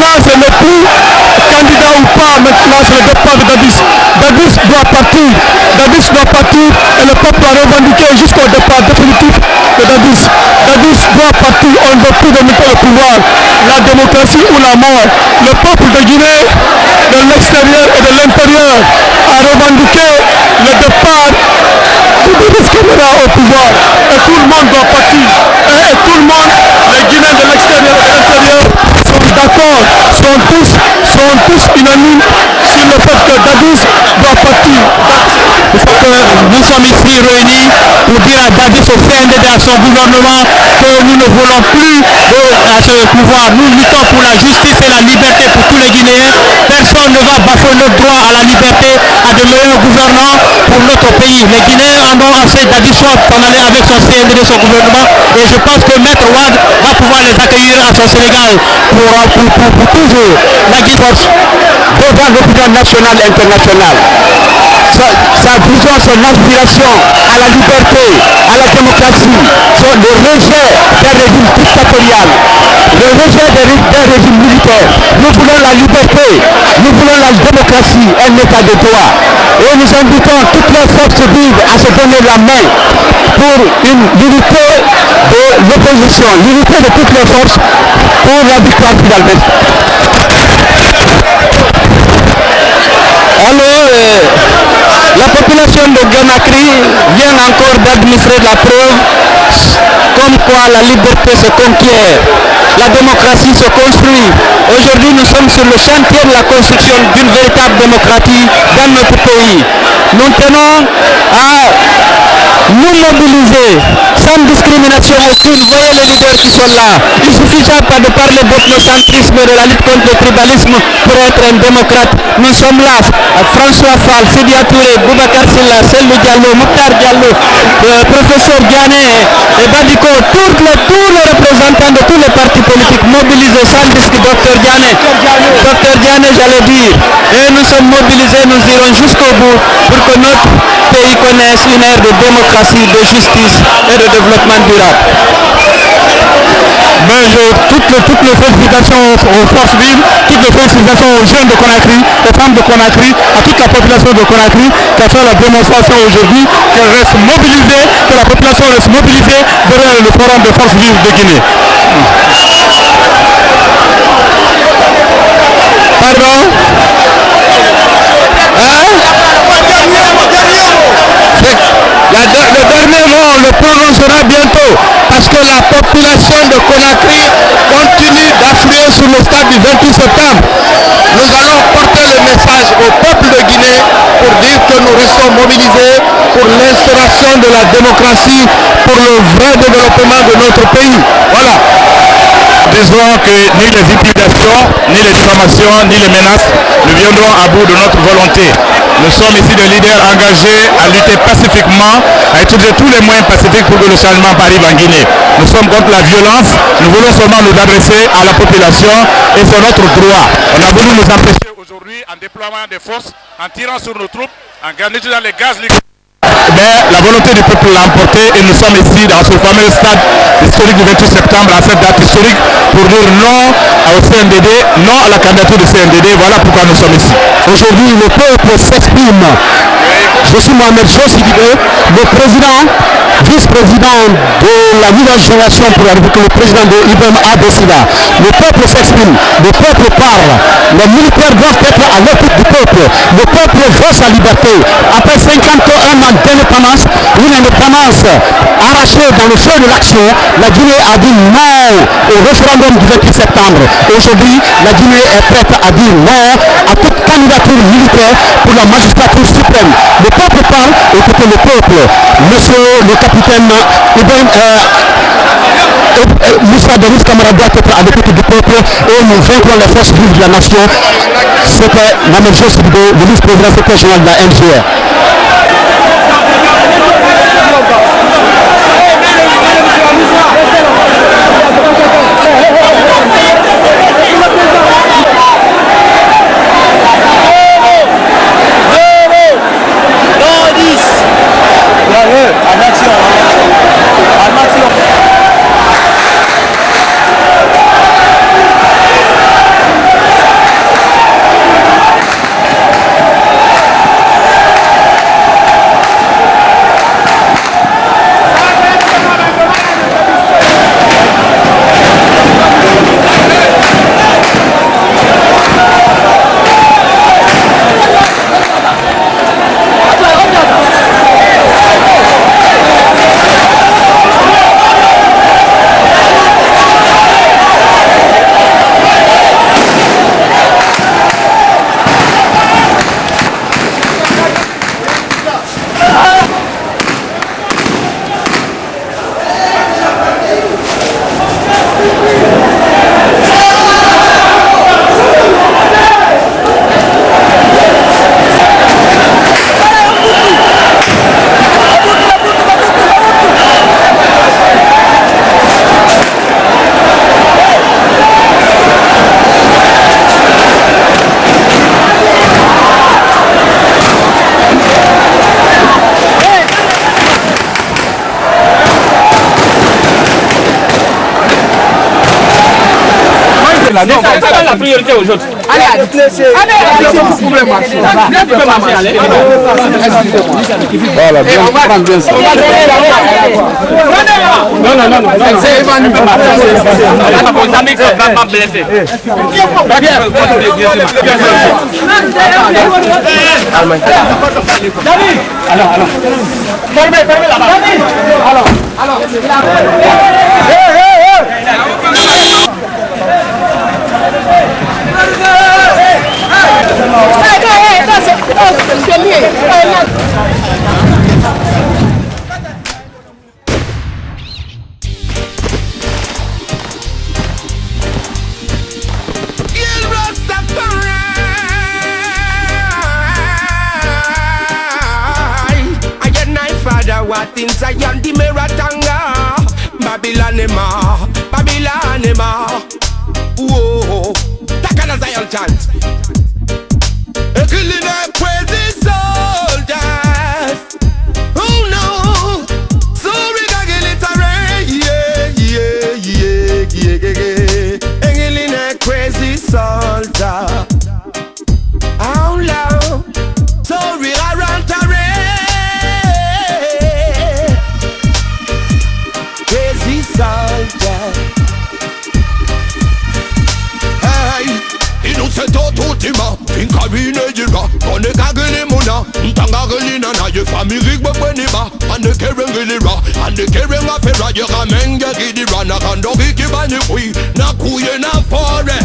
maintenant, ce n'est plus candidat ou pas, maintenant c'est le départ de Dadis. Dadis doit partir. Dadis doit partir et le peuple a revendiqué jusqu'au départ définitif de Dadis. Dadis doit partir, on ne veut plus remettre le pouvoir. La démocratie ou la mort. Le peuple de Guinée, de l'extérieur et de l'intérieur, a revendiqué le départ de Dadis Camara au pouvoir. Et tout le monde doit partir. Et tout le monde, les Guinéens de l'extérieur et de l'intérieur, sont d'accord, sont tous unanimes sur le fait que Dadis doit partir. Nous sommes ici réunis pour dire à Dadis, au CNDD, à son gouvernement, que nous ne voulons plus à ce pouvoir. Nous luttons pour la justice et la liberté pour tous les Guinéens. Personne ne va bafouer notre droit à la liberté, à de meilleurs gouvernants pour notre pays. Les Guinéens en ont assez. Dadis soit s'en aller avec son CNDD, son gouvernement. Et je pense que Maître Wade va pouvoir les accueillir à son Sénégal pour toujours. La Guinée devant l'opinion nationale et internationale. Sa vision, son aspiration à la liberté, à la démocratie, le rejet d'un régime dictatorial, le rejet d'un régime militaire. Nous voulons la liberté, nous voulons la démocratie, un état de droit. Et nous invitons toutes les forces vives à se donner la main pour une l'unité de l'opposition, l'unité de toutes les forces pour la victoire finale. Alors, la population de Conakry vient encore d'administrer la preuve comme quoi la liberté se conquiert, la démocratie se construit. Aujourd'hui, nous sommes sur le chantier de la construction d'une véritable démocratie dans notre pays. Nous tenons à nous mobiliser sans discrimination aucune. Voyez les leaders qui sont là. Il ne suffit pas de parler d'ethnocentrisme et de la lutte contre le tribalisme pour être un démocrate. Nous sommes là. François Fall, Sidia Touré, Boubacar Silla, Selou Diallo, Mokhtar Diallo, professeur Diané et Badiko, tous les représentants de tous les partis politiques mobilisés sans disque, Dr Diané, j'allais dire. Et nous sommes mobilisés, nous irons jusqu'au bout pour que notre pays connaisse une ère de démocratie, de justice et de développement durable. Toutes les félicitations aux forces vives, toutes les félicitations aux jeunes de Conakry, aux femmes de Conakry, à toute la population de Conakry qui a fait la démonstration aujourd'hui, qu'elle reste mobilisée, que la population reste mobilisée derrière le forum des forces vives de Guinée. Pardon? Le dernier mot, on le prononcera bientôt parce que la population de Conakry continue d'affluer sur le stade du 28 septembre. Nous allons porter le message au peuple de Guinée pour dire que nous restons mobilisés pour l'instauration de la démocratie, pour le vrai développement de notre pays. Voilà. Disons que ni les intimidations, ni les diffamations, ni les menaces ne viendront à bout de notre volonté. Nous sommes ici des leaders engagés à lutter pacifiquement, à utiliser tous les moyens pacifiques pour que le changement arrive en Guinée. Nous sommes contre la violence, nous voulons seulement nous adresser à la population et c'est notre droit. On a voulu nous empêcher aujourd'hui en déploiement des forces, en tirant sur nos troupes, en utilisant les gaz liquides. Mais la volonté du peuple l'a emporté et nous sommes ici dans ce fameux stade historique du 28 septembre, à cette date historique, pour dire non au CNDD, non à la candidature du CNDD. Voilà pourquoi nous sommes ici. Aujourd'hui, le peuple s'exprime. Je suis Mohamed Sidibé, le président, vice-président de la nouvelle génération pour la République, le président de Ibrahim Adesina. Le peuple s'exprime, le peuple parle. Les militaires doivent être à l'écoute du peuple. Le peuple veut sa liberté. Après 51 ans d'indépendance, une indépendance arrachée dans le feu de l'action, la Guinée a dit non au référendum du 28 septembre. Aujourd'hui, la Guinée est prête à dire non à toute candidature militaire pour la magistrature suprême. Le peuple parle, écoutez le peuple. Monsieur le capitaine Ibrahim Moussa Denis Camara doit être à l'écoute du peuple et nous vaincrons les forces vives de la nation. C'était Mohamed Sidibé, le vice-président secrétaire général de la NGR. non, ça donne la priorité aux autres. allez, vous pouvez marcher. Tu peux marcher, allez. Voilà, bien, prends bien ça. Non. C'est Emmanuel. Vos amis sont vraiment blessés. Alors. Fermez là-bas. Alors. What in Zion di Meratanga, Babylonema, whoa, Takana Zion chant. Killing a crazy soldiers. Oh no, so we got get it alright, yeah. Killing a crazy soldier. How long? So we are around crazy soldier. Hey, innocent autotima, Pinkarine Jiga, Kone Kagili Muna, Ntangagili Nana, your family Beniba, and the Kerengilira, and the Kerengafera, your Ramenge Gidira, Nakando Kibani, Nakuye na Fore.